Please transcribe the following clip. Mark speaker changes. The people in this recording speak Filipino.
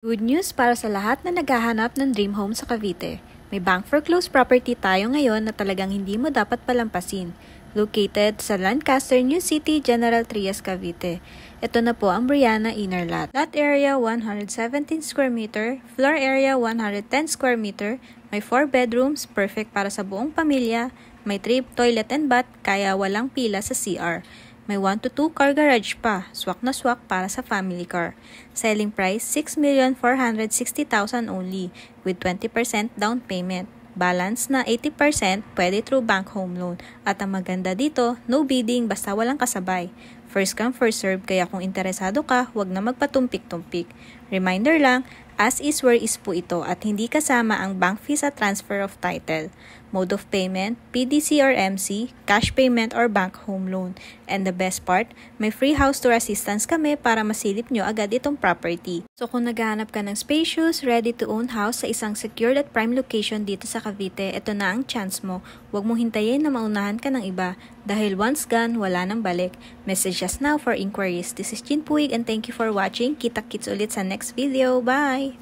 Speaker 1: Good news para sa lahat na naghahanap ng dream home sa Cavite. May bank foreclosed property tayo ngayon na talagang hindi mo dapat palampasin. Located sa Lancaster, New City, General Trias, Cavite. Ito na po ang Brianna Inner Lot. Lot area 117 square meter, floor area 110 square meter, may 4 bedrooms, perfect para sa buong pamilya, may 3 toilet and bath, kaya walang pila sa CR. May 1 to 2 car garage pa, swak na swak para sa family car. Selling price 6,460,000 only with 20% down payment. Balance na 80% pwede through bank home loan. At ang maganda dito, no bidding basta walang kasabay. First come first serve kaya kung interesado ka, huwag na magpatumpik-tumpik. Reminder lang, as is where is po ito at hindi kasama ang bank fees at transfer of title. Mode of payment, PDC or MC, cash payment or bank home loan. And the best part, may free house tour assistance kami para masilip nyo agad itong property. So kung naghahanap ka ng spacious, ready to own house sa isang secured at prime location dito sa Cavite, ito na ang chance mo. Huwag mong hintayin na maunahan ka ng iba. Dahil once gone, wala nang balik. Message us now for inquiries. This is Jean Puig and thank you for watching. Kita-kits ulit sa next video. Bye!